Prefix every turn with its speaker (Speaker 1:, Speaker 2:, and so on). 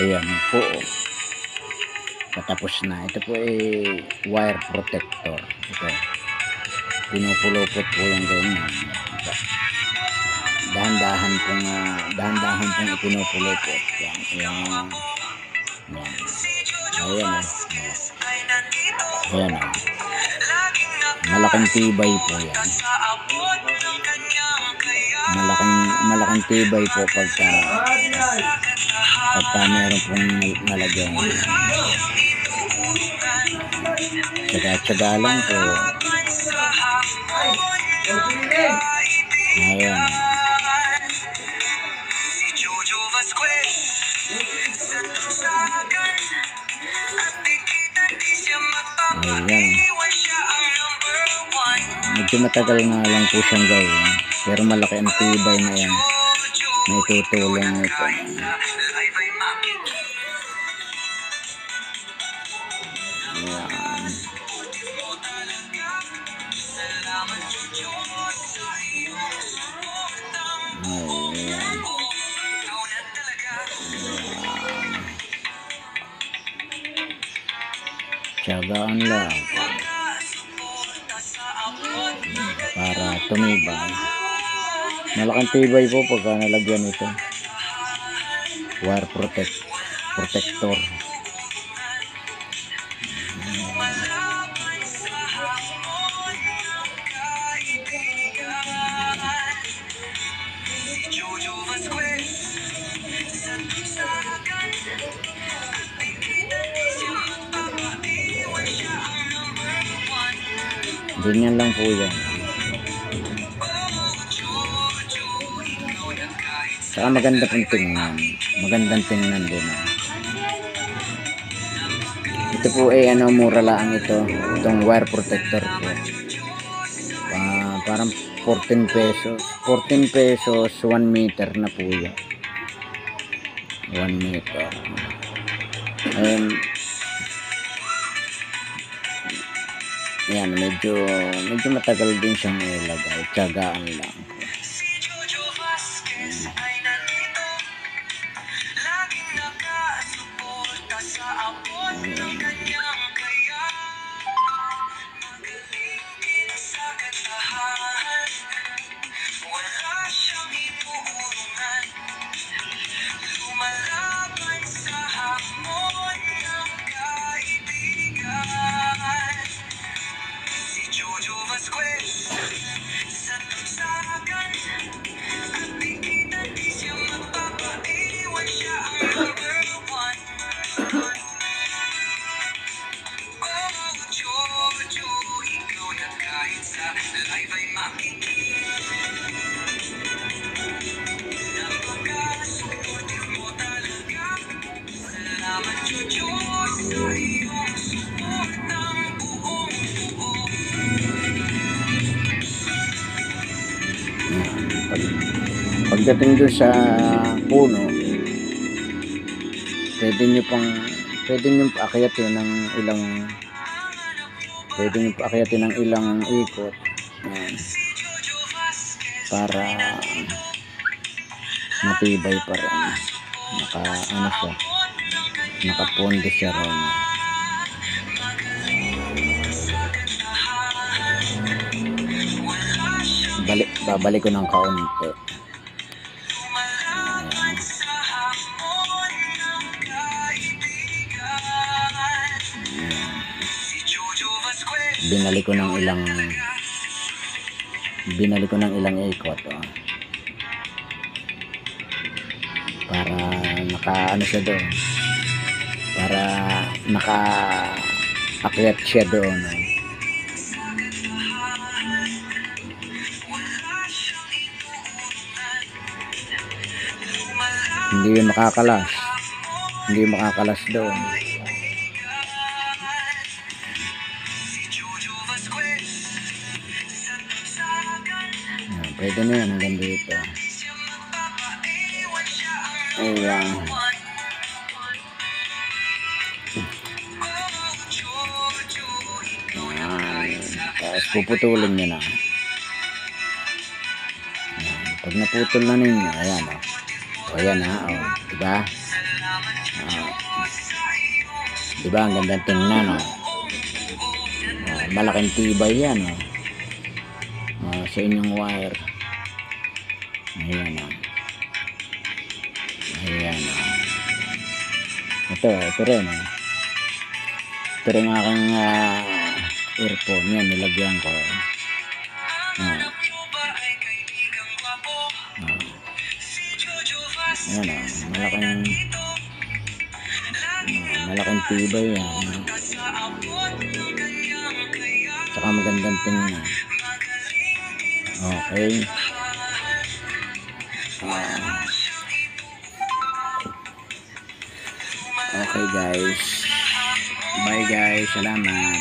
Speaker 1: Ayan po. Patapos na. Ito po ay wire protector. Ito. Pinupulupot po yung ganyan. Dahan-dahan pong ipinupulupot. Yan. Yan. Yan. Ayan. Ayan. Malaking tibay po yan. Malaking tibay po pagka meron pong nalagyan. Tsaga-tsaga lang po. Ayan. Ayan. Medyo matagal nga lang po siyang gawin, pero malaki ang tibay na yan na itutulong ito. Tiyagaan lang para tumibay. Malaking tibay po pagka nalagyan ito. Wire protector. Ganyan lang po yan. Saka maganda pong tingnan. Magandang tingnan din. Ito po ay mura lang ito. Itong wire protector po. Parang 14 pesos. 14 pesos, 1 meter na po yan. 1 meter. Yan, medyo matagal din siyang ilagay. Tiyagaan lang. Pagdating doon sa puno, pwede nyo paakyatin ng ilang ikot. Yan. Para matibay pa rin. Nakapondo siya ron. Babalik ko ng kaunti. Binalik ko ng ilang ikot para siya doon, para naka-akyat siya doon. Hindi makakalas doon. Pwede na yan hanggang dito. Ayan. Tapos puputulin nyo na. Pag naputol na ninyo, ayan o. O ayan ha, o. Diba? Diba ang ganda tingnan, oh. Malaking tibay yan, oh. Sa inyong wire. Ayan, oh. Ayan, oh. Ito rin, oh. Ito rin aking earphone. Yan, nilagyan ko. Ayan, oh. Malaking tibay yan. Tsaka magandang tingnan. Okay. Okay guys. Bye guys. Salamat.